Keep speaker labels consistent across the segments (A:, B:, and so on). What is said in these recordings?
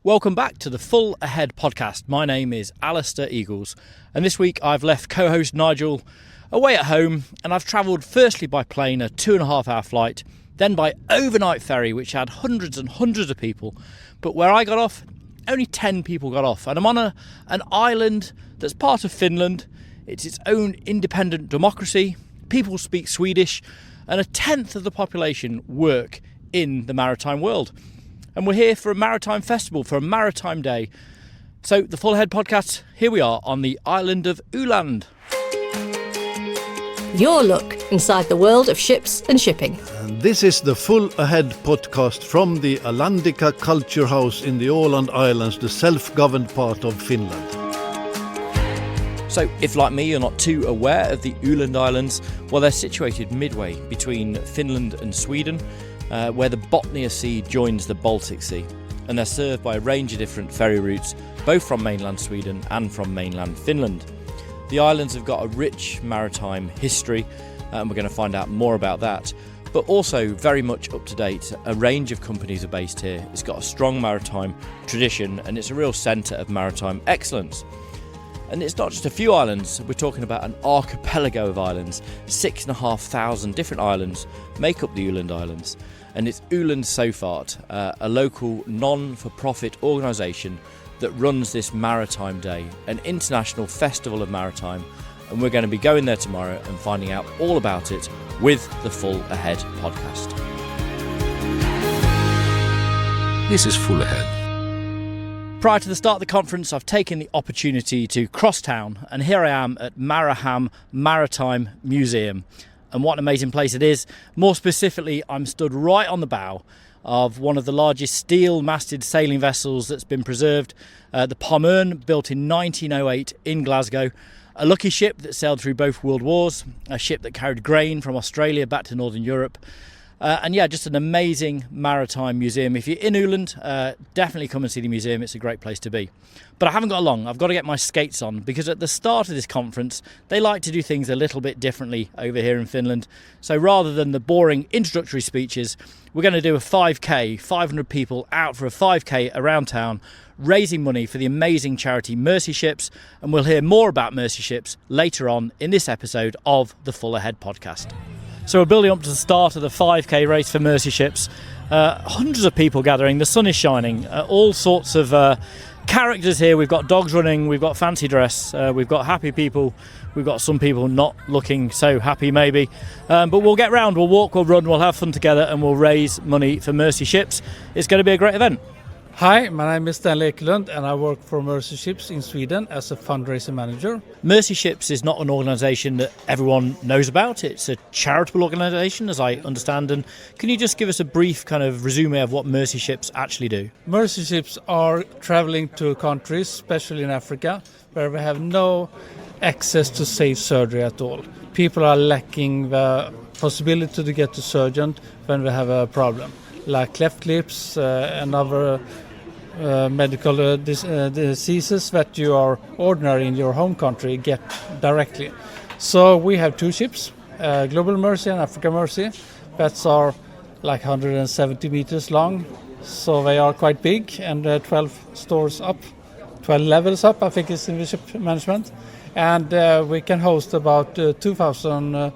A: Welcome back to the Full Ahead podcast. My name is Alistair Eagles, and this week I've left co-host Nigel away at home, and I've travelled firstly by plane, a 2.5-hour flight, then by overnight ferry, which had hundreds and hundreds of people. But where I got off, only 10 people got off, and I'm on an island that's part of Finland. It's its own independent democracy. People speak Swedish, and 1/10 of the population work in the maritime world. And we're here for a maritime festival, for a maritime day. So the Full Ahead podcast, here we are on the island of Åland.
B: Your look inside the world of ships and shipping.
C: And this is the Full Ahead podcast from the Ålandica Culture House in the Åland Islands, the self-governed part of Finland.
A: So if, like me, you're not too aware of the Åland Islands, well, they're situated midway between Finland and Sweden, where the Bothnia Sea joins the Baltic Sea, and they're served by a range of different ferry routes, both from mainland Sweden and from mainland Finland. The islands have got a rich maritime history, and we're going to find out more about that, but also very much up to date. A range of companies are based here. It's got a strong maritime tradition, and it's a real centre of maritime excellence. And it's not just a few islands, we're talking about an archipelago of islands. 6,500 different islands make up the Åland Islands. And it's Ålands Sjöfart, a local non-for-profit organisation that runs this Maritime Day, an international festival of maritime. And we're going to be going there tomorrow and finding out all about it with the Full Ahead podcast.
D: This is Full Ahead.
A: Prior to the start of the conference, I've taken the opportunity to cross town, and here I am at Mariehamn Maritime Museum. And what an amazing place it is. More specifically, I'm stood right on the bow of one of the largest steel-masted sailing vessels that's been preserved, the Parliament, built in 1908 in Glasgow. A lucky ship that sailed through both World Wars, a ship that carried grain from Australia back to Northern Europe. And yeah, just an amazing maritime museum. If you're in Åland, definitely come and see the museum. It's a great place to be. But I haven't got long. I've got to get my skates on, because at the start of this conference, they like to do things a little bit differently over here in Finland. So rather than the boring introductory speeches, we're going to do a 5K, 500 people out for a 5K around town, raising money for the amazing charity Mercy Ships. And we'll hear more about Mercy Ships later on in this episode of the Full Ahead podcast. So we're building up to the start of the 5K race for Mercy Ships. Hundreds of people gathering, the sun is shining, all sorts of characters here. We've got dogs running, we've got fancy dress, we've got happy people, we've got some people not looking so happy maybe. But we'll get round, we'll walk, we'll run, we'll have fun together, and we'll raise money for Mercy Ships. It's going to be a great event.
E: Hi, my name is Stanley Ekelund, and I work for Mercy Ships in Sweden as a fundraiser manager.
A: Mercy Ships is not an organisation that everyone knows about. It's a charitable organisation, as I understand. And can you just give us a brief kind of resume of what Mercy Ships actually do?
E: Mercy Ships are traveling to countries, especially in Africa, where we have no access to safe surgery at all. People are lacking the possibility to get to surgeon when we have a problem, like cleft lips and other medical diseases that you are ordinary in your home country get directly. So we have two ships, Global Mercy and Africa Mercy, that are like 170 meters long, so they are quite big, and 12 levels up, I think it's in the ship management, and we can host about 2,000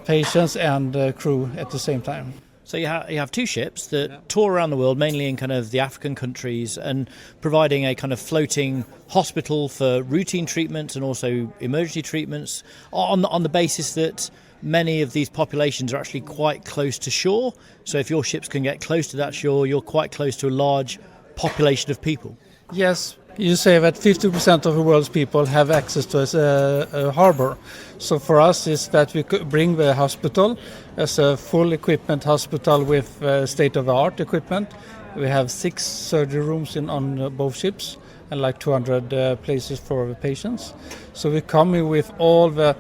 E: patients and crew at the same time.
A: So you have two ships that tour around the world, mainly in kind of the African countries, and providing a kind of floating hospital for routine treatments and also emergency treatments on the basis that many of these populations are actually quite close to shore. So if your ships can get close to that shore, you're quite close to a large population of people.
E: Yes, you say that 50% of the world's people have access to a harbor. So for us is that we could bring the hospital as a full equipment hospital with state-of-the-art equipment. We have 6 surgery rooms on both ships and like 200 places for the patients. So we come in with all the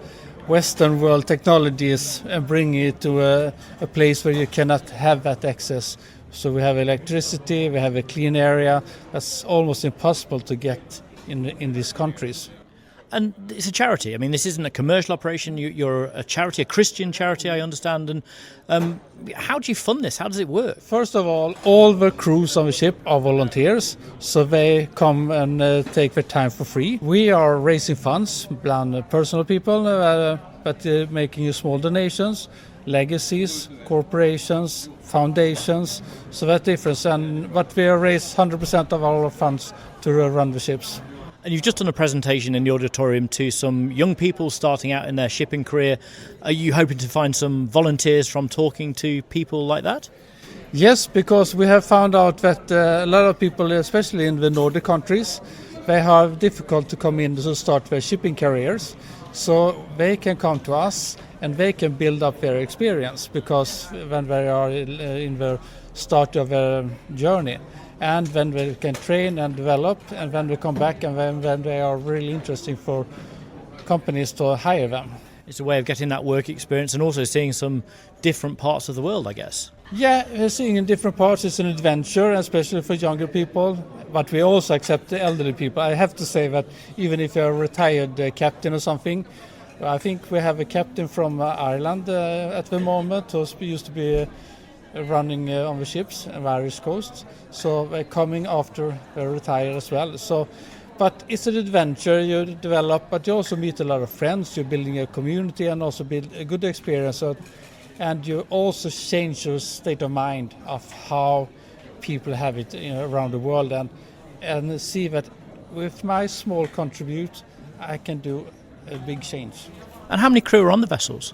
E: Western world technologies and bring it to a place where you cannot have that access. So we have electricity, we have a clean area. That's almost impossible to get in these countries.
A: And it's a charity. I mean, this isn't a commercial operation. You're a charity, a Christian charity, I understand. And how do you fund this? How does it work?
E: First of all the crews on the ship are volunteers, so they come and take their time for free. We are raising funds, personal people, but making small donations, legacies, corporations, foundations, so that difference. But we raise 100% of our funds to run the ships.
A: And you've just done a presentation in the auditorium to some young people starting out in their shipping career. Are you hoping to find some volunteers from talking to people like that?
E: Yes, because we have found out that a lot of people, especially in the Nordic countries, they have difficult to come in to start their shipping careers. So they can come to us and they can build up their experience, because when they are in the start of their journey, and when they can train and develop, and when they come back, and when they are really interesting for companies to hire them.
A: It's a way of getting that work experience and also seeing some different parts of the world, I guess.
E: Yeah, seeing in different parts is an adventure, especially for younger people, but we also accept the elderly people. I have to say that even if you're a retired captain or something, I think we have a captain from Ireland at the moment who used to be running on the ships on the Irish coast, so they're coming after they retire as well. So, but it's an adventure you develop, but you also meet a lot of friends, you're building a community and also build a good experience, and you also change your state of mind of how people have it around the world, and see that with my small contribute I can do a big change.
A: And how many crew are on the vessels?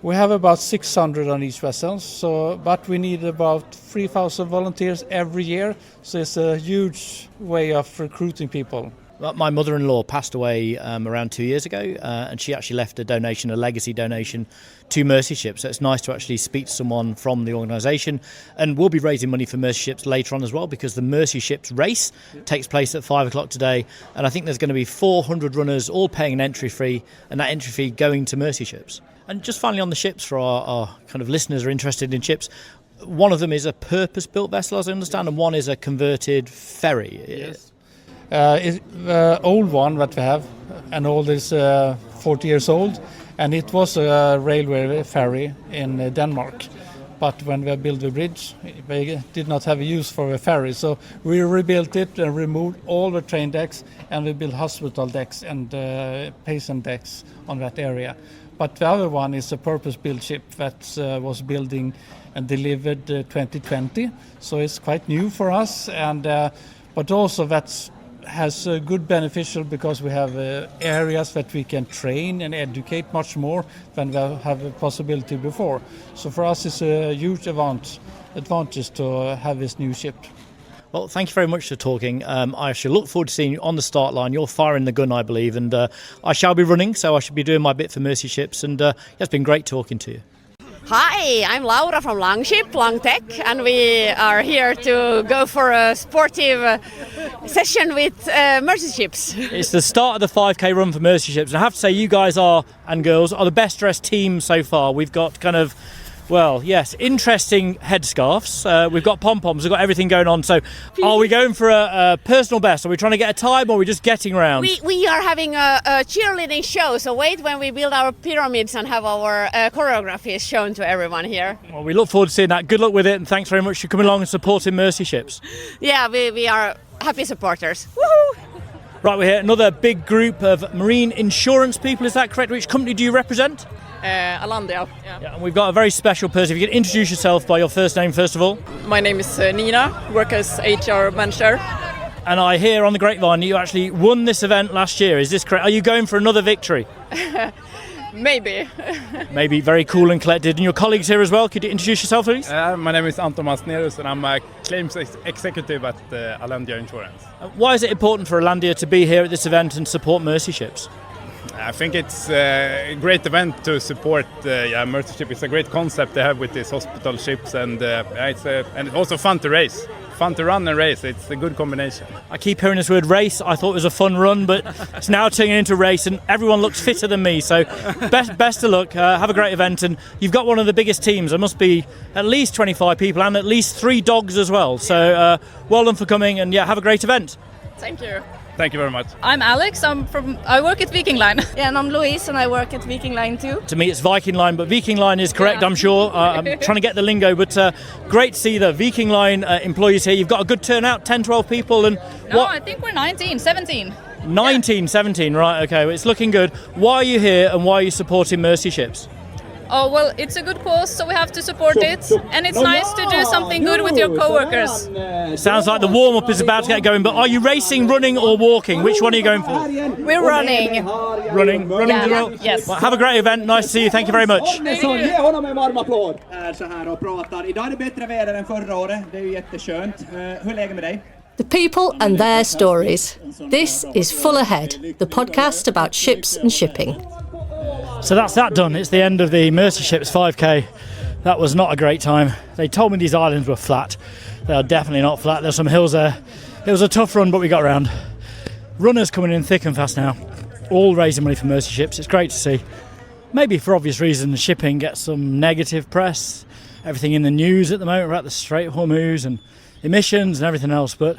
E: We have about 600 on each vessel, but we need about 3,000 volunteers every year, so it's a huge way of recruiting people.
A: Well, my mother-in-law passed away around 2 years ago, and she actually left a donation, a legacy donation, to Mercy Ships. So it's nice to actually speak to someone from the organisation, and we'll be raising money for Mercy Ships later on as well, because the Mercy Ships race takes place at 5 o'clock today, and I think there's going to be 400 runners all paying an entry fee, and that entry fee going to Mercy Ships. And just finally on the ships, for our kind of listeners who are interested in ships, one of them is a purpose-built vessel, as I understand, and one is a converted ferry.
E: Yes. The old one that we have, and old is 40 years old, and it was a railway ferry in Denmark. But when we built the bridge, they did not have a use for a ferry, so we rebuilt it and removed all the train decks, and we built hospital decks and patient decks on that area. But the other one is a purpose-built ship that was building and delivered 2020, so it's quite new for us, and but also that has a good beneficial, because we have areas that we can train and educate much more than we have a possibility before. So for us it's a huge advantage to have this new ship.
A: Well, thank you very much for talking. I shall look forward to seeing you on the start line. You're firing the gun, I believe, and I shall be running, so I should be doing my bit for Mercy Ships, and it's been great talking to you.
F: Hi, I'm Laura from Longship, Longtech, and we are here to go for a sportive session with Mercy Ships.
A: It's the start of the 5k run for Mercy Ships, and I have to say you guys and girls are the best dressed team so far. We've got kind of, well, yes, interesting headscarves. We've got pom-poms, we've got everything going on. So are we going for a personal best? Are we trying to get a time, or are we just getting around?
F: We are having a cheerleading show, so wait when we build our pyramids and have our choreographies shown to everyone here.
A: Well, we look forward to seeing that. Good luck with it, and thanks very much for coming along and supporting Mercy Ships.
F: Yeah, we are happy supporters. Woohoo!
A: Right, we're here, another big group of marine insurance people, is that correct? Which company do you represent?
G: Åland, yeah.
A: Yeah, and we've got a very special person. If you can introduce yourself by your first name first of all.
G: My name is Nina, work as HR manager.
A: And I hear on the grapevine you actually won this event last year, is this correct? Are you going for another victory?
G: Maybe.
A: Maybe, very cool and collected. And your colleagues here as well, could you introduce yourself please?
H: My name is Anton Masnerus and I'm a claims executive at Ålandia Insurance.
A: Why is it important for Ålandia to be here at this event and support Mercy Ships?
H: I think it's a great event to support Mercy Ship. It's a great concept they have with these hospital ships, and it's also fun to race. Fun to run and race. It's a good combination.
A: I keep hearing this word race. I thought it was a fun run, but it's now turning into a race, and everyone looks fitter than me. So best of luck. Have a great event, and you've got one of the biggest teams. There must be at least 25 people and at least 3 dogs as well. So well done for coming, and yeah, have a great event.
G: Thank you.
H: Thank you very much.
G: I'm Alex. I work at Viking Line.
I: Yeah, and I'm Louise, and I work at Viking Line too.
A: To me, it's Viking Line, but Viking Line is correct,
G: Yeah.
A: I'm sure. I'm trying to get the lingo, but great to see the Viking Line employees here. You've got a good turnout, 10, 12 people, and
G: No, I think we're 19, 17.
A: 19, 17, right, okay, well, it's looking good. Why are you here and why are you supporting Mercy Ships?
G: Oh, well, it's a good cause, so we have to support it. And it's nice to do something good with your co-workers.
A: It sounds like the warm-up is about to get going, but are you racing, running or walking? Which one are you going for?
I: We're running.
A: Running as well?
G: Yes.
A: Well, have a great event, nice to see you, thank you very much.
J: Ge honom en varm applåd. Så här och pratar. Idag är det bättre väder än förra året. Det är ju jätteskönt. Hur är läget med dig?
B: The people and their stories. This is Full Ahead, the podcast about ships and shipping.
A: So that's that done. It's the end of the Mercy Ships 5k. That was not a great time. They told me these islands were flat. They are definitely not flat. There's some hills there. It was a tough run, but we got around. Runners coming in thick and fast now. All raising money for Mercy Ships. It's great to see. Maybe for obvious reasons, shipping gets some negative press. Everything in the news at the moment about the Strait of Hormuz and emissions and everything else, but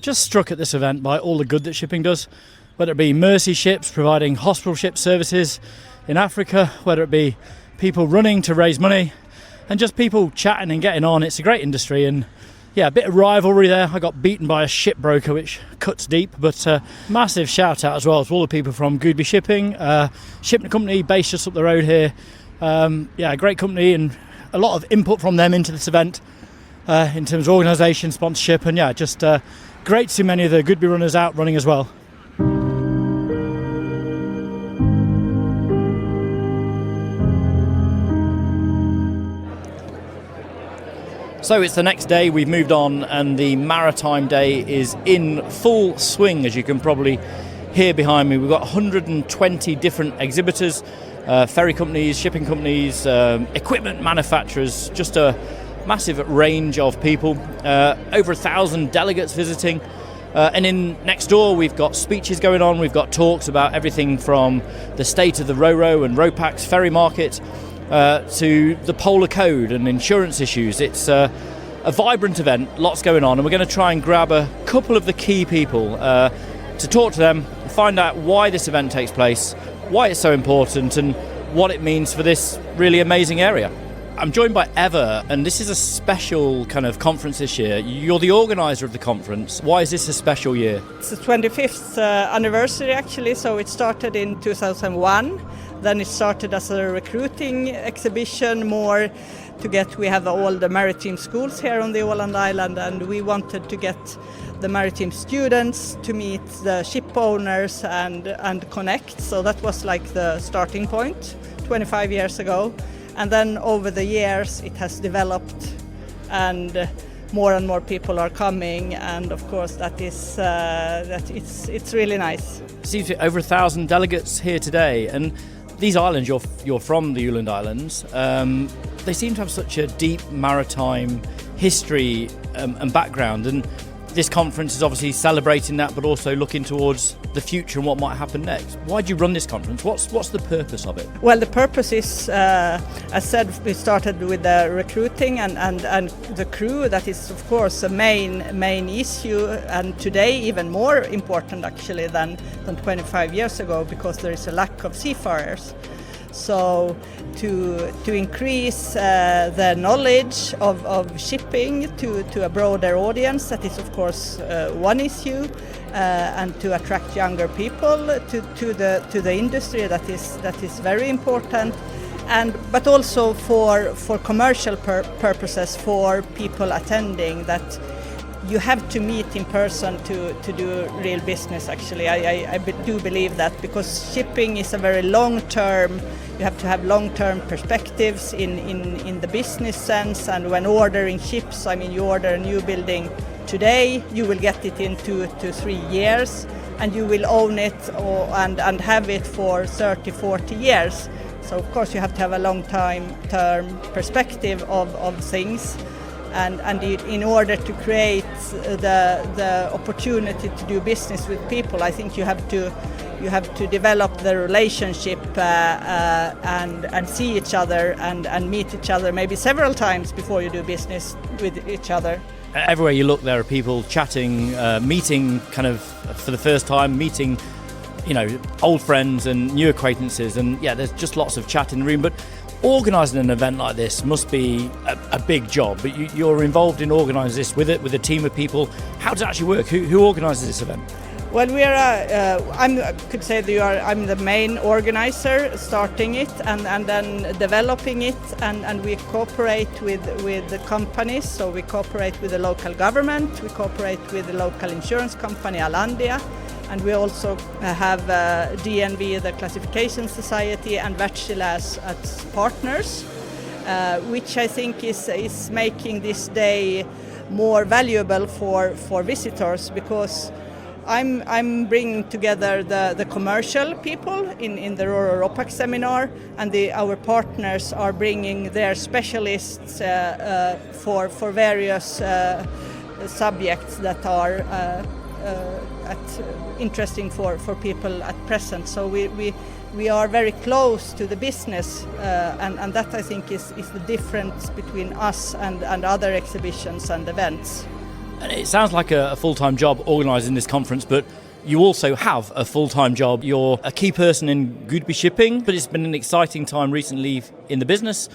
A: just struck at this event by all the good that shipping does, whether it be Mercy Ships providing hospital ship services in Africa, whether it be people running to raise money and just people chatting and getting on. It's a great industry, and yeah, a bit of rivalry there. I got beaten by a shipbroker, which cuts deep, but massive shout out as well to all the people from Godby Shipping, shipping company based just up the road here. Yeah, great company and a lot of input from them into this event in terms of organisation, sponsorship, and yeah, just great to see many of the Godby runners out running as well. So it's the next day, we've moved on, and the Maritime Day is in full swing, as you can probably hear behind me. We've got 120 different exhibitors, ferry companies, shipping companies, equipment manufacturers, just a massive range of people, over 1,000 delegates visiting. And in next door we've got speeches going on, we've got talks about everything from the state of the Ro-Ro and Ropax ferry market to the polar code and insurance issues. It's a vibrant event, lots going on, and we're going to try and grab a couple of the key people to talk to them, find out why this event takes place, why it's so important, and what it means for this really amazing area. I'm joined by Eva, and this is a special kind of conference this year. You're the organiser of the conference. Why is this a special year?
K: It's the 25th anniversary actually, so it started in 2001. Then it started as a recruiting exhibition more we have all the maritime schools here on the Åland Island, and we wanted to get the maritime students to meet the ship owners and connect. So that was like the starting point 25 years ago. And then over the years it has developed, and more people are coming, and of course it's really nice.
A: Seems to be over 1,000 delegates here today, and these islands, you're from the Åland Islands, they seem to have such a deep maritime history and background, and this conference is obviously celebrating that, but also looking towards the future and what might happen next. Why do you run this conference? What's the purpose of it?
K: Well, the purpose is, as said, we started with the recruiting and the crew. That is, of course, a main issue, and today even more important actually than 25 years ago, because there is a lack of seafarers. So to increase the knowledge of shipping to a broader audience, that is of course one issue, and to attract younger people to the industry, that is very important, but also for commercial purposes, for people attending, that you have to meet in person to do real business actually. I do believe that, because shipping is a very long-term, you have to have long-term perspectives in the business sense, and when ordering ships, I mean, you order a new building today, you will get it in 2 to 3 years, and you will own it and have it for 30, 40 years. So of course you have to have a long-term perspective of things. And in order to create the opportunity to do business with people, I think you have to develop the relationship and see each other and meet each other maybe several times before you do business with each other.
A: Everywhere you look, there are people chatting, meeting kind of for the first time, meeting, old friends and new acquaintances. And yeah, there's just lots of chat in the room. But organising an event like this must be a big job. But you're involved in organising this with a team of people. How does it actually work? Who organises this event?
K: Well, I'm the main organizer, starting it and then developing it, and we cooperate with the companies. So we cooperate with the local government, we cooperate with the local insurance company Alandia, and we also have DNV, the Classification Society, and Wärtsilä as partners, which I think is making this day more valuable for visitors, because I'm bringing together the commercial people in the Roro ROPAC seminar, and our partners are bringing their specialists for various subjects that are interesting for people at present. So we are very close to the business, and that I think is the difference between us and other exhibitions and events.
A: And it sounds like a full-time job organising this conference, but you also have a full-time job. You're a key person in Godby Shipping, but it's been an exciting time recently in the business.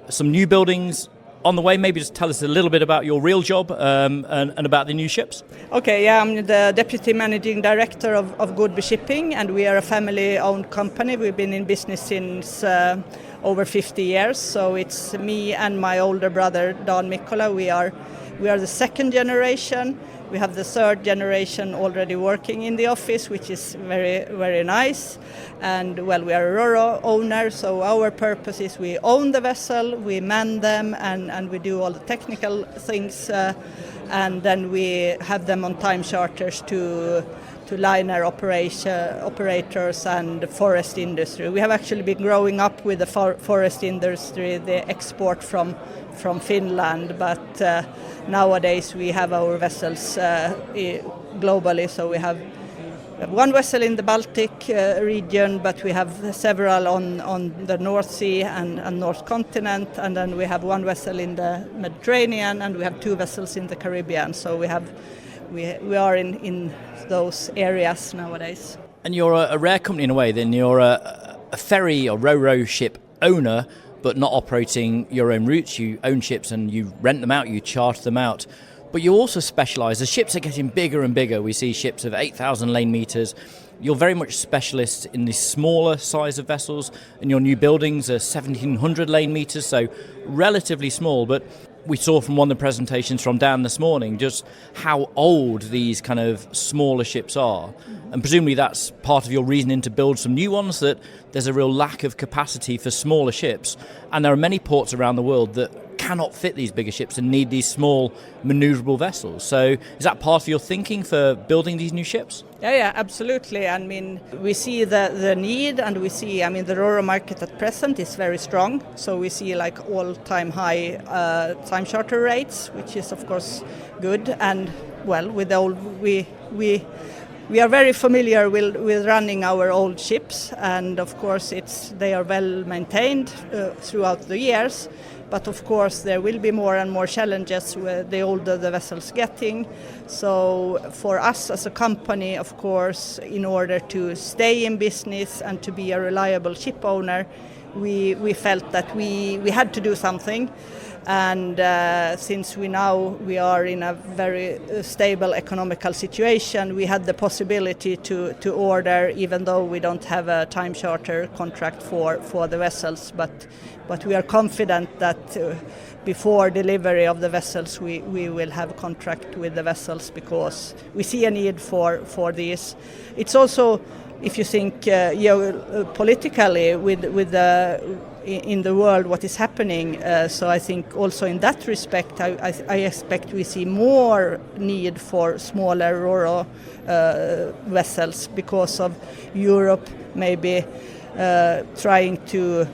A: Some new buildings on the way. Maybe just tell us a little bit about your real job and about the new ships.
K: Okay, yeah, I'm the Deputy Managing Director of Godby Shipping, and we are a family-owned company. We've been in business since over 50 years, so it's me and my older brother, Dan Mikkola. We are the second generation. We have the third generation already working in the office, which is very, very nice. And well, we are a Roro owner, so our purpose is we own the vessel, we man them, and we do all the technical things, and then we have them on time charters to liner operators and forest industry. We have actually been growing up with the forest industry, the export from Finland, but nowadays we have our vessels globally. So we have one vessel in the Baltic region, but we have several on the North Sea and North Continent, and then we have one vessel in the Mediterranean, and we have two vessels in the Caribbean. So we are in those areas nowadays.
A: And you're a rare company in a way. Then you're a ferry or Roro ship owner, but not operating your own routes. You own ships and you rent them out, you charter them out. But you also specialise. The ships are getting bigger and bigger. We see ships of 8,000 lane metres. You're very much specialist in the smaller size of vessels, and your new buildings are 1,700 lane metres, so relatively small. But we saw from one of the presentations from Dan this morning just how old these kind of smaller ships are. And presumably that's part of your reasoning to build some new ones, that there's a real lack of capacity for smaller ships. And there are many ports around the world that cannot fit these bigger ships and need these small manoeuvrable vessels. So is that part of your thinking for building these new ships?
K: Yeah, absolutely. I mean, we see the need, and we see, the Roro market at present is very strong. So we see like all-time high time charter rates, which is of course good. And well, with the old, we are very familiar with running our old ships, and of course they are well maintained throughout the years. But of course there will be more and more challenges the older the vessel's getting. So for us as a company, of course, in order to stay in business and to be a reliable ship owner, we felt that we had to do something. And since we are in a very stable economical situation, we had the possibility to order, even though we don't have a time charter contract for the vessels, but we are confident that before delivery of the vessels we will have a contract with the vessels, because we see a need for these. It's also, if you think politically with in the world what is happening, so I think also in that respect I expect we see more need for smaller Roro vessels, because of Europe maybe trying to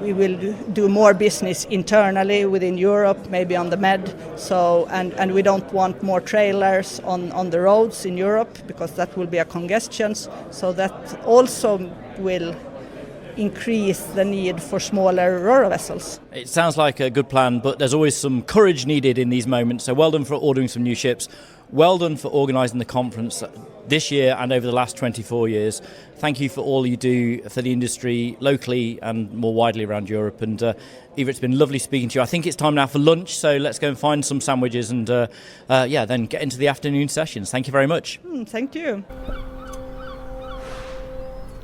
K: we will do more business internally within Europe, maybe on the Med. So and we don't want more trailers on the roads in Europe, because that will be a congestion. So that also will increase the need for smaller ro-ro vessels.
A: It sounds like a good plan, but there's always some courage needed in these moments. So well done for ordering some new ships. Well done for organising the conference this year and over the last 24 years. Thank you for all you do for the industry locally and more widely around Europe. And Eva, it's been lovely speaking to you. I think it's time now for lunch, so let's go and find some sandwiches and then get into the afternoon sessions. Thank you very much.
K: Thank you.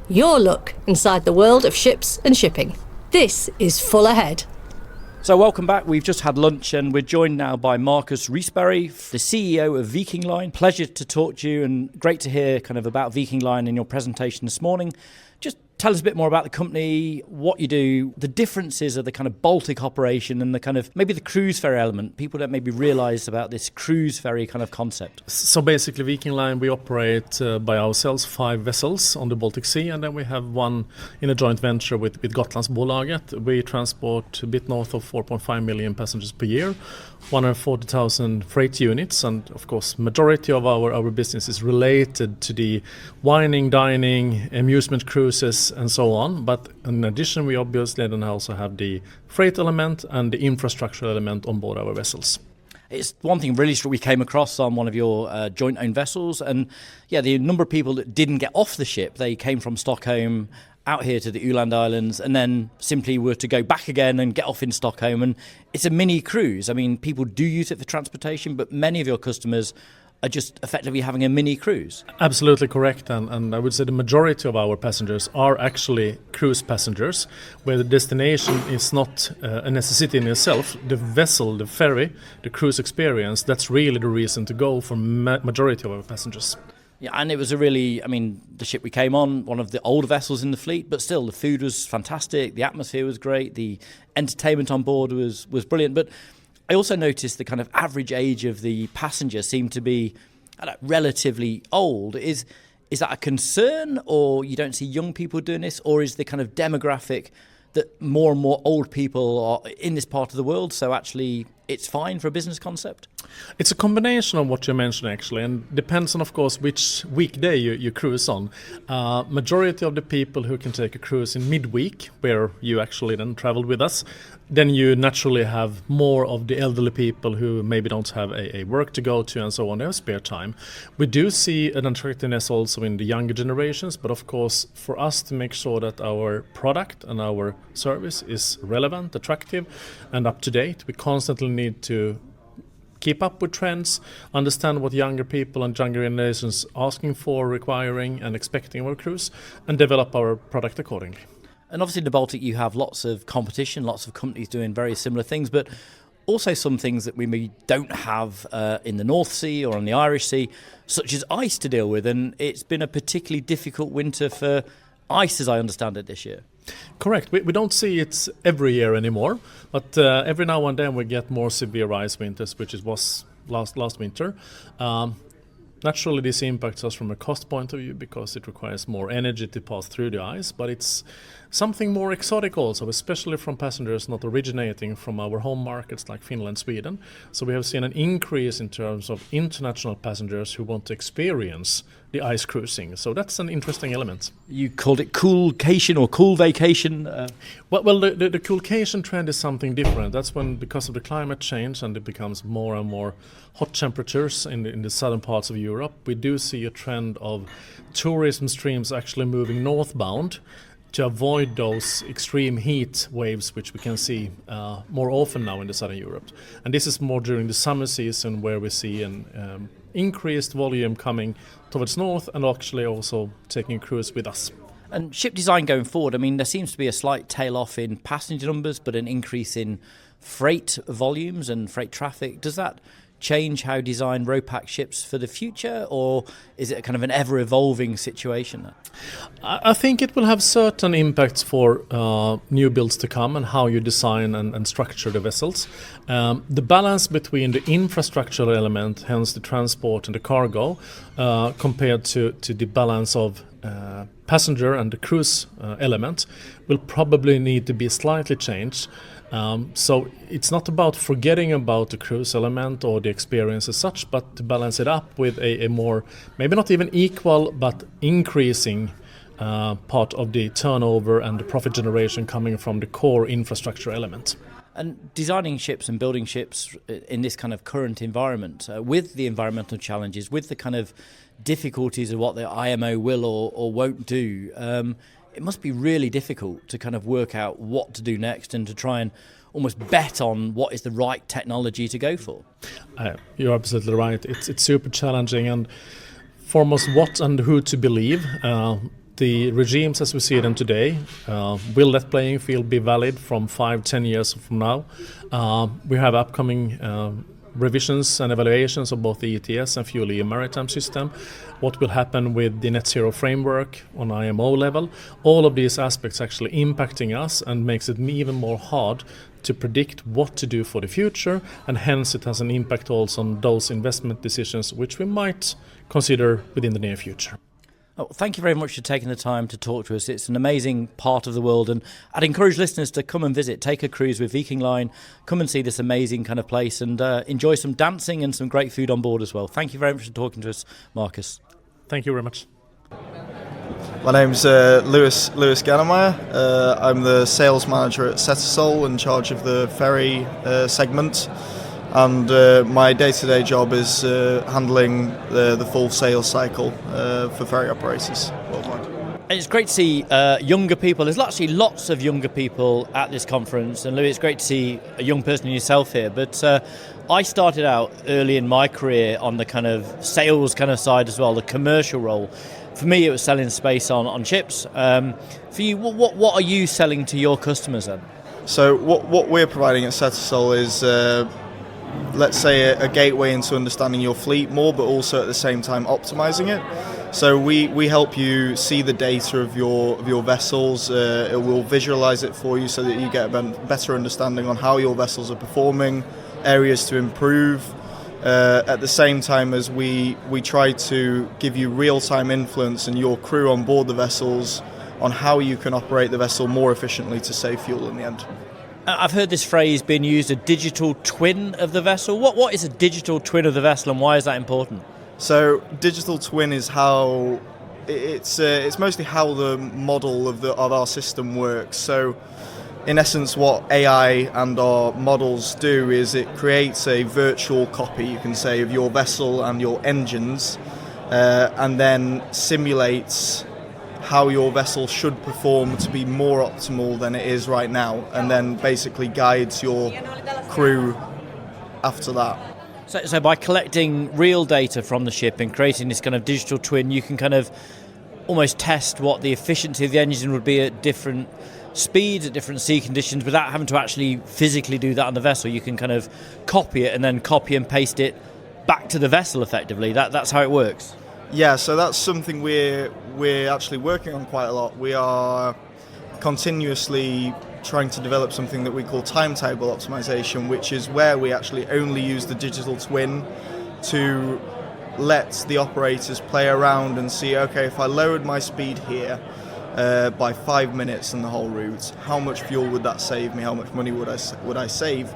B: Your look inside the world of ships and shipping. This is Full Ahead.
A: So welcome back. We've just had lunch and we're joined now by Marcus Riesberry, the CEO of Viking Line. Pleasure to talk to you and great to hear kind of about Viking Line in your presentation this morning. Just tell us a bit more about the company, what you do, the differences of the kind of Baltic operation and the kind of maybe the cruise ferry element. People don't maybe realise about this cruise ferry kind of concept.
L: So basically Viking Line, we operate by ourselves 5 vessels on the Baltic Sea, and then we have one in a joint venture with Gotlandsbolaget. We transport a bit north of 4.5 million passengers per year, 140,000 freight units, and of course majority of our business is related to the wining, dining, amusement cruises and so on. But in addition, we obviously then also have the freight element and the infrastructure element on board our vessels.
A: It's one thing really we came across on one of your joint-owned vessels, and the number of people that didn't get off the ship, they came from Stockholm out here to the Åland Islands and then simply were to go back again and get off in Stockholm. And it's a mini cruise. I mean, people do use it for transportation, but many of your customers are just effectively having a mini cruise.
L: Absolutely correct, and I would say the majority of our passengers are actually cruise passengers, where the destination is not a necessity in itself. The vessel, the ferry, the cruise experience, that's really the reason to go for majority of our passengers.
A: Yeah, and it was the ship we came on, one of the older vessels in the fleet, but still the food was fantastic, the atmosphere was great, the entertainment on board was brilliant. But I also noticed the kind of average age of the passenger seemed to be relatively old. Is that a concern, or you don't see young people doing this, or is the kind of demographic that more and more old people are in this part of the world, so actually it's fine for a business concept?
L: It's a combination of what you mentioned actually, and depends on of course which weekday you cruise on. Majority of the people who can take a cruise in midweek, where you actually then traveled with us, then you naturally have more of the elderly people who maybe don't have a work to go to and so on, they have spare time. We do see an attractiveness also in the younger generations, but of course for us to make sure that our product and our service is relevant, attractive and up to date, we constantly need to keep up with trends, understand what younger people and younger generations are asking for, requiring and expecting of our cruise, and develop our product accordingly.
A: And obviously in the Baltic you have lots of competition, lots of companies doing very similar things, but also some things that we maybe don't have in the North Sea or on the Irish Sea, such as ice to deal with. And it's been a particularly difficult winter for ice, as I understand it, this year.
L: Correct. We don't see it every year anymore, but every now and then we get more severe ice winters, which was last winter. Naturally, this impacts us from a cost point of view because it requires more energy to pass through the ice, but it's something more exotic also, especially from passengers not originating from our home markets like Finland, Sweden. So we have seen an increase in terms of international passengers who want to experience the ice cruising. So that's an interesting element.
A: You called it coolcation or cool vacation?
L: Well, the coolcation trend is something different. That's when, because of the climate change and it becomes more and more hot temperatures in the southern parts of Europe, we do see a trend of tourism streams actually moving northbound to avoid those extreme heat waves which we can see more often now in the southern Europe. And this is more during the summer season where we see an increased volume coming towards north and actually also taking a cruise with us.
A: And ship design going forward, there seems to be a slight tail off in passenger numbers but an increase in freight volumes and freight traffic. Does that change how you design RoPax ships for the future, or is it kind of an ever-evolving situation?
L: I think it will have certain impacts for new builds to come and how you design and structure the vessels. The balance between the infrastructural element, hence the transport and the cargo, compared to the balance of passenger and the cruise element will probably need to be slightly changed. So it's not about forgetting about the cruise element or the experience as such, but to balance it up with a more, maybe not even equal, but increasing part of the turnover and the profit generation coming from the core infrastructure element.
A: And designing ships and building ships in this kind of current environment, with the environmental challenges, with the kind of difficulties of what the IMO will or won't do, it must be really difficult to kind of work out what to do next and to try and almost bet on what is the right technology to go for.
L: You're absolutely right. It's super challenging, and foremost what and who to believe. The regimes as we see them today, will that playing field be valid from 5-10 years from now? We have upcoming revisions and evaluations of both the ETS and fuel-EU maritime system. What will happen with the net zero framework on IMO level? All of these aspects actually impacting us and makes it even more hard to predict what to do for the future, and hence it has an impact also on those investment decisions which we might consider within the near future.
A: Oh, thank you very much for taking the time to talk to us. It's an amazing part of the world, and I'd encourage listeners to come and visit, take a cruise with Viking Line, come and see this amazing kind of place, and enjoy some dancing and some great food on board as well. Thank you very much for talking to us, Marcus.
L: Thank you very much.
M: My name's Lewis Gannemeyer. I'm the sales manager at Setasol, in charge of the ferry segment. And my day-to-day job is handling the full sales cycle for ferry operators worldwide.
A: It's great to see younger people. There's actually lots of younger people at this conference, and Louis, it's great to see a young person in yourself here. But I started out early in my career on the kind of sales kind of side as well, the commercial role. For me, it was selling space on ships. For you, what are you selling to your customers then?
M: So what we're providing at Setasol is let's say a gateway into understanding your fleet more, but also at the same time optimizing it. So we help you see the data of your vessels. It will visualize it for you so that you get a better understanding on how your vessels are performing, areas to improve. At the same time as we try to give you real-time influence and your crew on board the vessels on how you can operate the vessel more efficiently to save fuel in the end.
A: I've heard this phrase being used, a digital twin of the vessel. What is a digital twin of the vessel, and why is that important?
M: So digital twin is how it's mostly how the model of our system works. So in essence, what AI and our models do is it creates a virtual copy, you can say, of your vessel and your engines, and then simulates how your vessel should perform to be more optimal than it is right now, and then basically guides your crew after that.
A: So by collecting real data from the ship and creating this kind of digital twin, you can kind of almost test what the efficiency of the engine would be at different speeds, at different sea conditions, without having to actually physically do that on the vessel. You can kind of copy it and then copy and paste it back to the vessel effectively. That's how it works.
M: Yeah, so that's something we're actually working on quite a lot. We are continuously trying to develop something that we call timetable optimization, which is where we actually only use the digital twin to let the operators play around and see, okay, if I lowered my speed here by 5 minutes in the whole route, how much fuel would that save me? How much money would I save?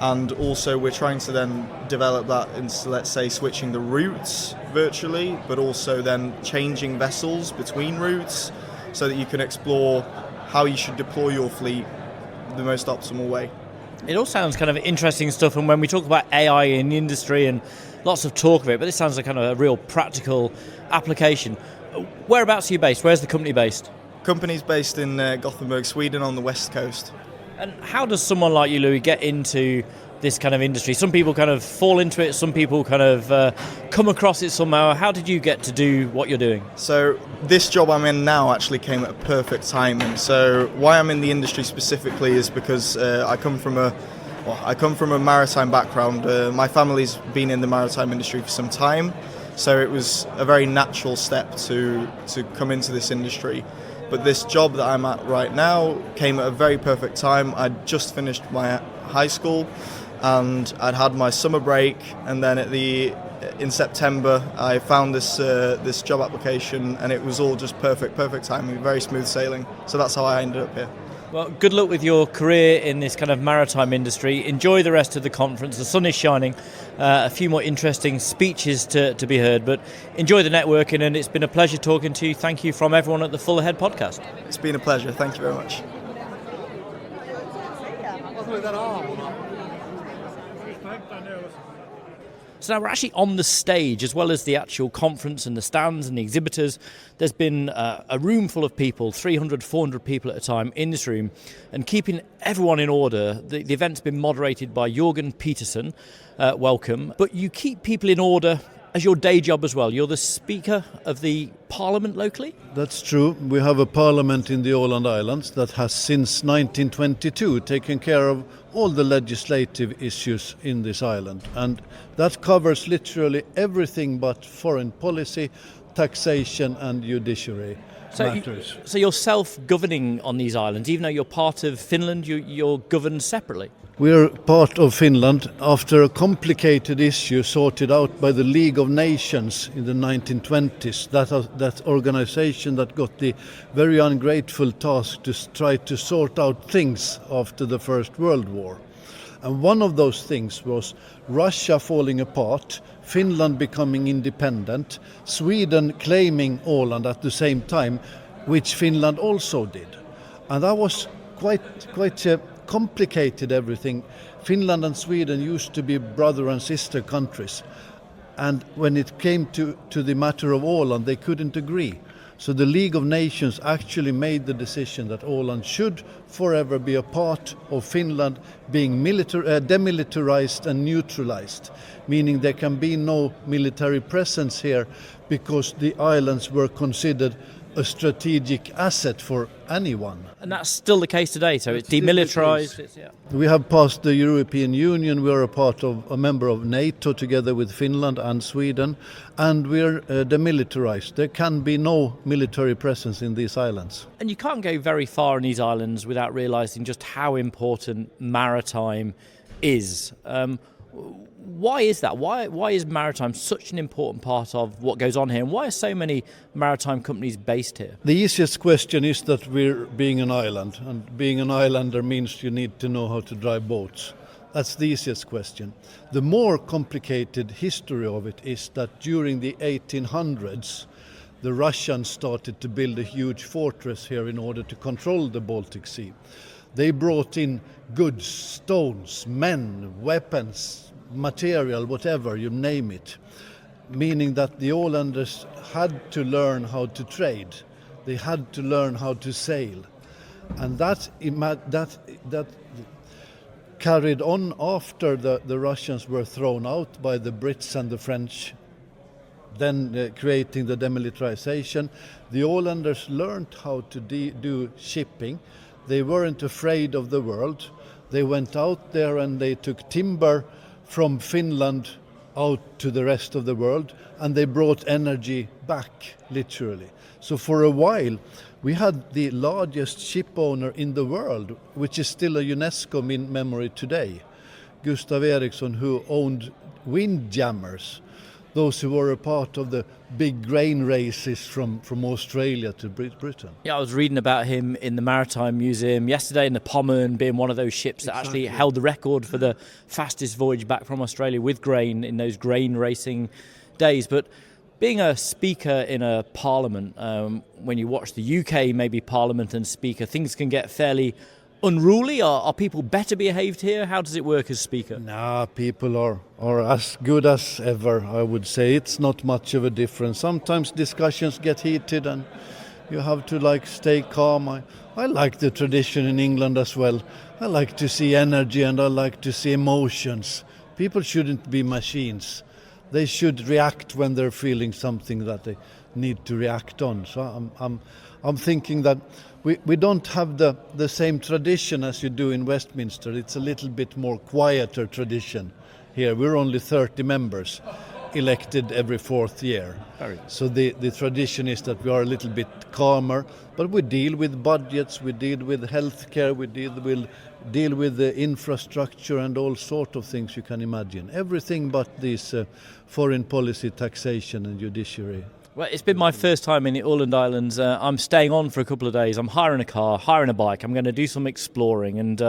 M: And also we're trying to then develop that into, let's say, switching the routes virtually, but also then changing vessels between routes so that you can explore how you should deploy your fleet the most optimal way.
A: It all sounds kind of interesting stuff, and when we talk about AI in the industry and lots of talk of it, but this sounds like kind of a real practical application. Whereabouts are you based? Where's the company based?
M: Company's based in Gothenburg, Sweden, on the west coast.
A: And how does someone like you, Louis, get into this kind of industry? Some people kind of fall into it, some people kind of come across it somehow. How did you get to do what you're doing?
M: So this job I'm in now actually came at a perfect timing. So why I'm in the industry specifically is because I come from a maritime background. My family's been in the maritime industry for some time, so it was a very natural step to come into this industry. But this job that I'm at right now came at a very perfect time. I'd just finished my high school and I'd had my summer break, and then in September I found this job application, and it was all just perfect timing, very smooth sailing. So that's how I ended up here.
A: Well, good luck with your career in this kind of maritime industry. Enjoy the rest of the conference. The sun is shining. A few more interesting speeches to be heard, but enjoy the networking, and it's been a pleasure talking to you. Thank you from everyone at the Full Ahead podcast.
M: It's been a pleasure. Thank you very much.
A: So now we're actually on the stage, as well as the actual conference and the stands and the exhibitors. There's been a room full of people, 300, 400 people at a time in this room, and keeping everyone in order. The event's been moderated by Jorgen Petersen. Welcome. But you keep people in order as your day job as well. You're the Speaker of the Parliament locally?
C: That's true. We have a parliament in the Åland Islands that has since 1922 taken care of all the legislative issues in this island. And that covers literally everything but foreign policy, taxation and judiciary matters.
A: So you're self-governing on these islands, even though you're part of Finland, you're governed separately?
C: We're part of Finland after a complicated issue sorted out by the League of Nations in the 1920s. That organization that got the very ungrateful task to try to sort out things after the First World War. And one of those things was Russia falling apart, Finland becoming independent, Sweden claiming Åland at the same time, which Finland also did. And that was quite complicated everything. Finland and Sweden used to be brother and sister countries, and when it came to the matter of Åland, they couldn't agree. So the League of Nations actually made the decision that Åland should forever be a part of Finland, being demilitarized and neutralized, meaning there can be no military presence here because the islands were considered a strategic asset for anyone.
A: And that's still the case today, so it's demilitarized.
C: We have passed the European Union, we are a member of NATO together with Finland and Sweden, and we're demilitarized. There can be no military presence in these islands.
A: And you can't go very far in these islands without realising just how important maritime is. Why is that? Why is maritime such an important part of what goes on here? And why are so many maritime companies based here?
C: The easiest question is that we're being an island, and being an islander means you need to know how to drive boats. That's the easiest question. The more complicated history of it is that during the 1800s, the Russians started to build a huge fortress here in order to control the Baltic Sea. They brought in goods, stones, men, weapons, material, whatever, you name it, meaning that the Ålanders had to learn how to trade. They had to learn how to sail. And that carried on after the Russians were thrown out by the Brits and the French, then creating the demilitarization. The Ålanders learned how to do shipping. They weren't afraid of the world. They went out there and they took timber from Finland out to the rest of the world, and they brought energy back, literally. So for a while, we had the largest ship owner in the world, which is still a UNESCO memory today, Gustav Eriksson, who owned windjammers, those who were a part of the big grain races from Australia to Britain.
A: Yeah, I was reading about him in the Maritime Museum yesterday, in the Pommern being one of those ships that actually held the record for the fastest voyage back from Australia with grain in those grain racing days. But being a speaker in a parliament, when you watch the UK maybe parliament and speaker, things can get fairly unruly. Are people better behaved here? How does it work as speaker?
C: Nah, people are as good as ever, I would say. It's not much of a difference. Sometimes discussions get heated and you have to stay calm. I like the tradition in England as well. I like to see energy and I like to see emotions. People shouldn't be machines. They should react when they're feeling something that they need to react on. So I'm thinking that we don't have the same tradition as you do in Westminster. It's a little bit more quieter tradition here. We're only 30 members elected every fourth year. So the tradition is that we are a little bit calmer, but we deal with budgets, we deal with healthcare, we deal with the infrastructure and all sort of things you can imagine. Everything but these foreign policy, taxation and judiciary.
A: Well, it's been my first time in the Åland Islands. I'm staying on for a couple of days. I'm hiring a car, hiring a bike. I'm going to do some exploring. And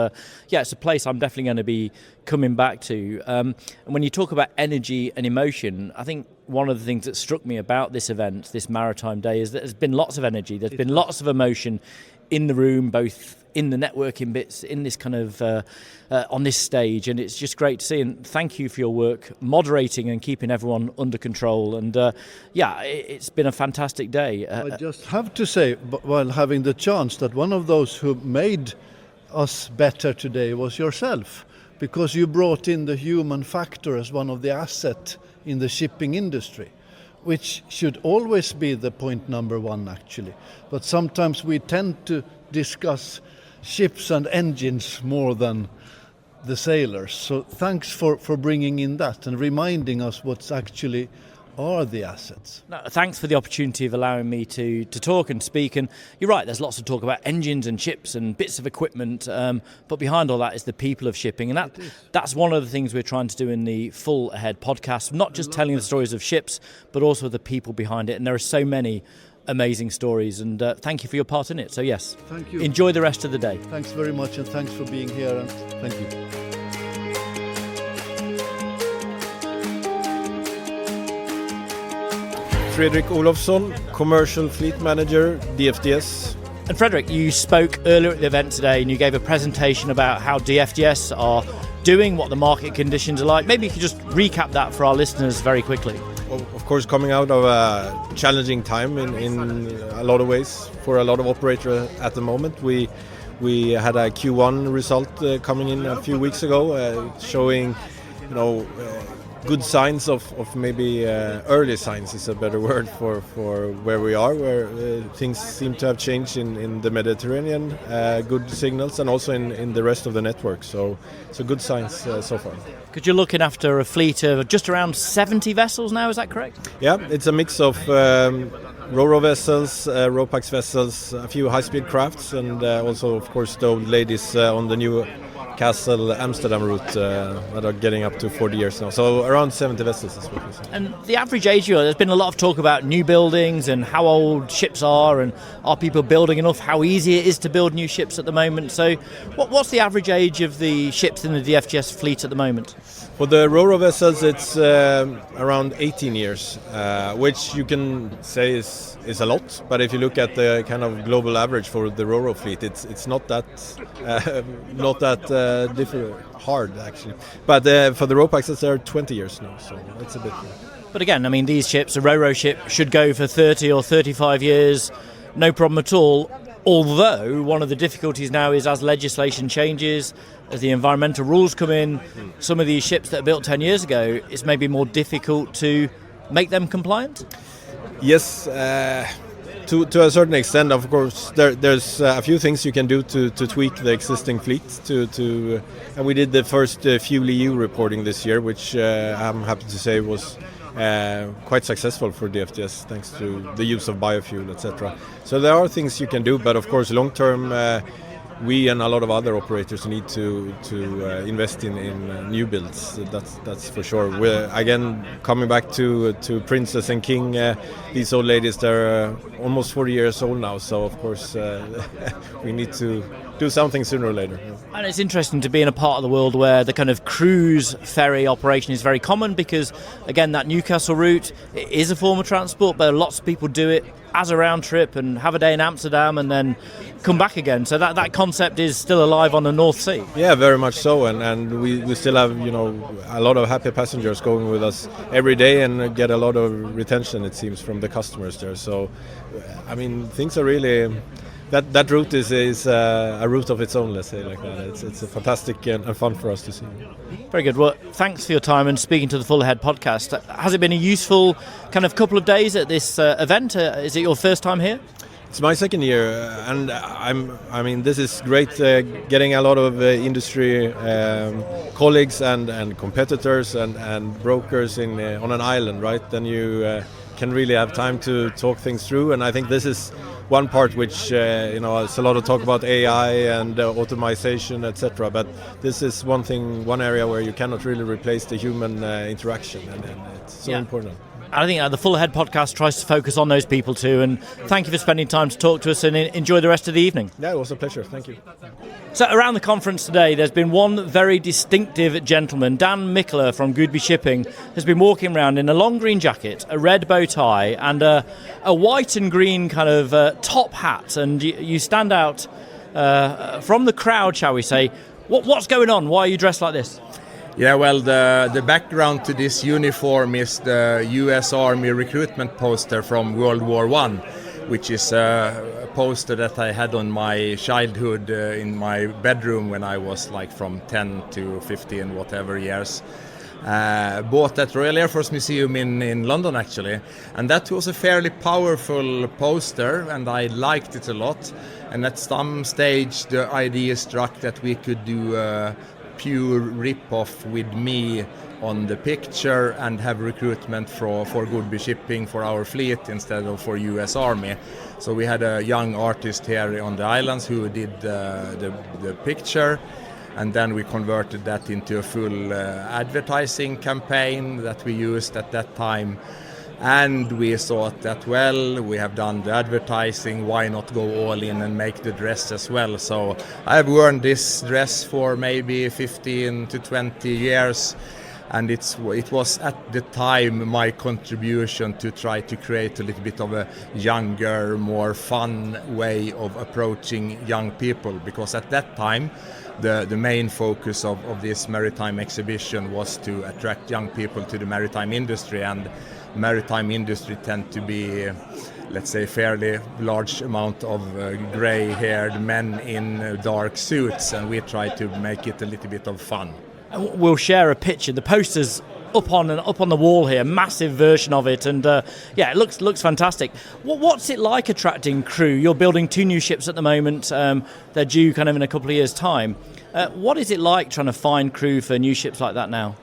A: it's a place I'm definitely going to be coming back to. And when you talk about energy and emotion, I think one of the things that struck me about this event, this Maritime Day, is that there's been lots of energy. There's been lots of emotion in the room, both in the networking bits, in this kind of on this stage, and it's just great to see. And thank you for your work moderating and keeping everyone under control. And it's been a fantastic day.
C: I just have to say, while having the chance, that one of those who made us better today was yourself, because you brought in the human factor as one of the assets in the shipping industry, which should always be the point number one, actually. But sometimes we tend to discuss ships and engines more than the sailors. So thanks for bringing in that and reminding us what's actually are the assets.
A: No, thanks for the opportunity of allowing me to talk and speak. And you're right, there's lots of talk about engines and ships and bits of equipment, but behind all that is the people of shipping. And that's one of the things we're trying to do in the Full Ahead podcast, not just telling the stories of ships, but also the people behind it. And there are so many amazing stories, and thank you for your part in it. So yes,
C: thank you.
A: Enjoy the rest of the day.
C: Thanks very much, and thanks for being here, and thank you.
N: Fredrik Olofsson, Commercial Fleet Manager, DFDS.
A: And Fredrik, you spoke earlier at the event today and you gave a presentation about how DFDS are doing, what the market conditions are like. Maybe you could just recap that for our listeners very quickly.
N: Well, of course, coming out of a challenging time in a lot of ways for a lot of operators at the moment. We had a Q1 result coming in a few weeks ago, showing, good signs of maybe early signs is a better word for where we are, where things seem to have changed in the Mediterranean, good signals, and also in the rest of the network. So good signs so far.
A: Because you're looking after a fleet of just around 70 vessels now, is that correct?
N: Yeah, it's a mix of Ro-Ro vessels, Ropax vessels, a few high-speed crafts, and also, of course, the old ladies on the new Castle Amsterdam route that are getting up to 40 years now. So around 70 vessels is what we say.
A: And the average age, there's been a lot of talk about new buildings and how old ships are, and are people building enough, how easy it is to build new ships at the moment. So what's the average age of the ships in the DFDS fleet at the moment?
N: For the Ro-Ro vessels, it's around 18 years, which you can say is a lot. But if you look at the kind of global average for the Ro-Ro fleet, it's not that hard actually. But for the Ropaxes, they're 20 years now, so it's a bit.
A: But again, I mean, these ships, a Ro-Ro ship, should go for 30 or 35 years, no problem at all. Although one of the difficulties now is as legislation changes, as the environmental rules come in, some of these ships that are built 10 years ago, it's maybe more difficult to make them compliant?
N: Yes, to a certain extent, of course. There's a few things you can do to tweak the existing fleet. And we did the first Fuel EU reporting this year, which I'm happy to say was quite successful for DFDS, thanks to the use of biofuel, etc. So there are things you can do, but of course, long term, we and a lot of other operators need to invest in new builds. That's for sure. We're again coming back to Princess and King. These old ladies, they're almost 40 years old now. So of course we need to do something sooner or later.
A: And it's interesting to be in a part of the world where the kind of cruise ferry operation is very common, because again, that Newcastle route, it is a form of transport, but lots of people do it as a round trip and have a day in Amsterdam and then come back again. So that concept is still alive on the North Sea.
N: Yeah, very much so, and we still have a lot of happy passengers going with us every day, and get a lot of retention, it seems, from the customers there. So I mean, things are really that route is a route of its own, let's say, like that. It's a fantastic and fun for us to see.
A: Very good. Well, thanks for your time and speaking to the Full Ahead podcast. Has it been a useful kind of couple of days at this event? Is it your first time here?
N: It's my second year, and I mean, this is great. Getting a lot of industry colleagues and competitors and brokers on an island, right? Then you can really have time to talk things through, and I think this is one part which it's a lot of talk about AI and automation, etc. But this is one area where you cannot really replace the human interaction, and it's so important.
A: I think the Full Ahead podcast tries to focus on those people too, and thank you for spending time to talk to us, and enjoy the rest of the evening.
N: Yeah, it was a pleasure. Thank you.
A: So around the conference today, there's been one very distinctive gentleman. Dan Mikkeler from Godby Shipping has been walking around in a long green jacket, a red bow tie, and a white and green kind of top hat, and you stand out from the crowd, shall we say. What's going on? Why are you dressed like this?
O: Yeah, well, the background to this uniform is the US Army recruitment poster from World War I, which is a poster that I had on my childhood in my bedroom when I was like from 10 to 15, whatever years. Bought at Royal Air Force Museum in London, actually. And that was a fairly powerful poster, and I liked it a lot. And at some stage, the idea struck that we could do a pure rip-off with me on the picture and have recruitment for Godby Shipping for our fleet instead of for US Army. So we had a young artist here on the islands who did the picture, and then we converted that into a full advertising campaign that we used at that time. And we thought that, well, we have done the advertising, why not go all in and make the dress as well? So I've worn this dress for maybe 15 to 20 years, and it was at the time my contribution to try to create a little bit of a younger, more fun way of approaching young people, because at that time the main focus of this maritime exhibition was to attract young people to the maritime industry, and maritime industry tend to be, let's say, fairly large amount of grey-haired men in dark suits, and we try to make it a little bit of fun.
A: We'll share a picture. The poster's up on the wall here, massive version of it, and it looks fantastic. What's it like attracting crew? You're building 2 new ships at the moment. They're due kind of in a couple of years' time. What is it like trying to find crew for new ships like that now?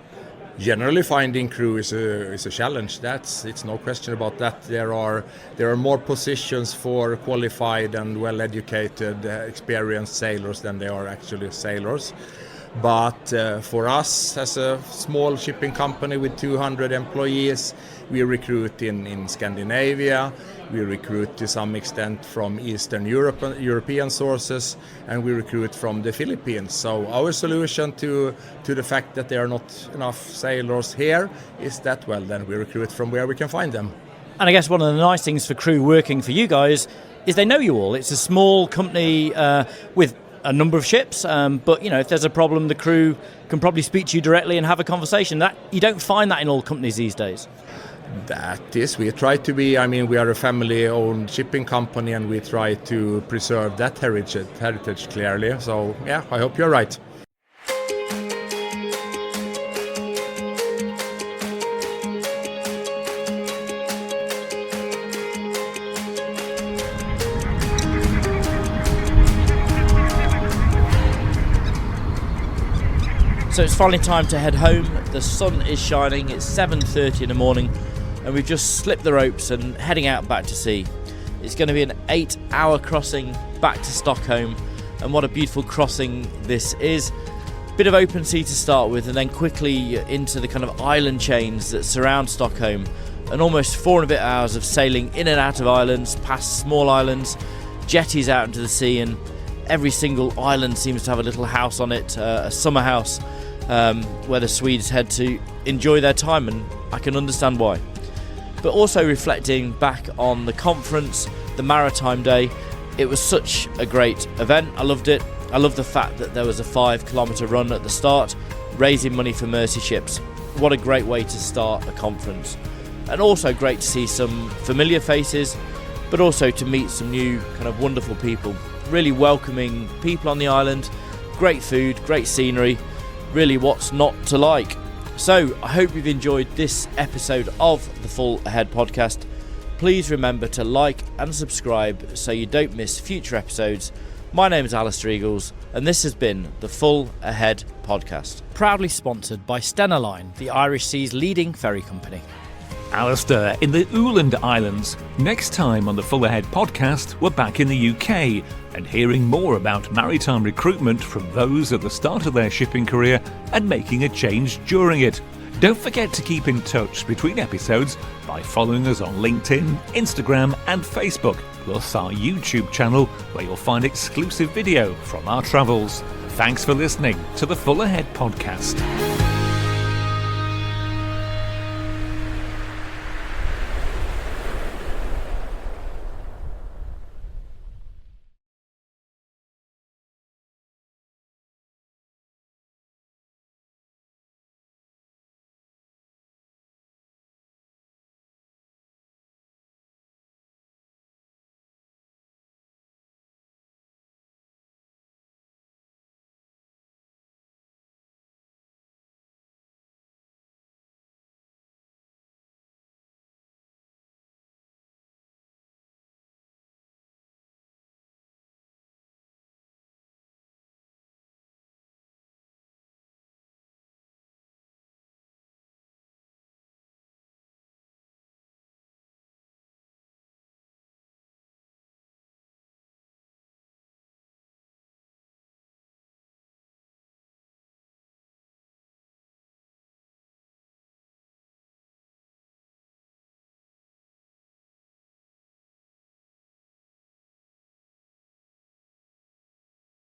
O: Generally, finding crew is a challenge. It's no question about that. There are more positions for qualified and well-educated, experienced sailors than there are actually sailors. But for us, as a small shipping company with 200 employees, we recruit in Scandinavia. We recruit to some extent from Eastern European sources, and we recruit from the Philippines. So our solution to the fact that there are not enough sailors here is that, well, then we recruit from where we can find them.
A: And I guess one of the nice things for crew working for you guys is they know you all. It's a small company with a number of ships, but if there's a problem, the crew can probably speak to you directly and have a conversation. That you don't find that in all companies these days.
O: That is, we try to be, we are a family-owned shipping company, and we try to preserve that heritage clearly. So, yeah, I hope you're right.
A: So it's finally time to head home. The sun is shining. It's 7:30 in the morning, and we've just slipped the ropes and heading out back to sea. It's going to be an 8-hour crossing back to Stockholm, and what a beautiful crossing this is. Bit of open sea to start with, and then quickly into the kind of island chains that surround Stockholm, and almost 4 and a bit hours of sailing in and out of islands, past small islands, jetties out into the sea, and every single island seems to have a little house on it, a summer house, where the Swedes head to enjoy their time, and I can understand why. But also reflecting back on the conference, the Maritime Day, it was such a great event. I loved it. I love the fact that there was a 5-kilometre run at the start, raising money for Mercy ships. What a great way to start a conference. And also great to see some familiar faces, but also to meet some new kind of wonderful people. Really welcoming people on the island, great food, great scenery, really what's not to like. So I hope you've enjoyed this episode of the Full Ahead podcast. Please remember to like and subscribe so you don't miss future episodes. My name is Alistair, and this has been the Full Ahead podcast. Proudly sponsored by Stena Line, the Irish Sea's leading ferry company.
P: Alistair in the Åland Islands. Next time on the Full Ahead podcast, we're back in the UK and hearing more about maritime recruitment from those at the start of their shipping career and making a change during it. Don't forget to keep in touch between episodes by following us on LinkedIn, Instagram and Facebook, plus our YouTube channel where you'll find exclusive video from our travels. Thanks for listening to the Full Ahead podcast.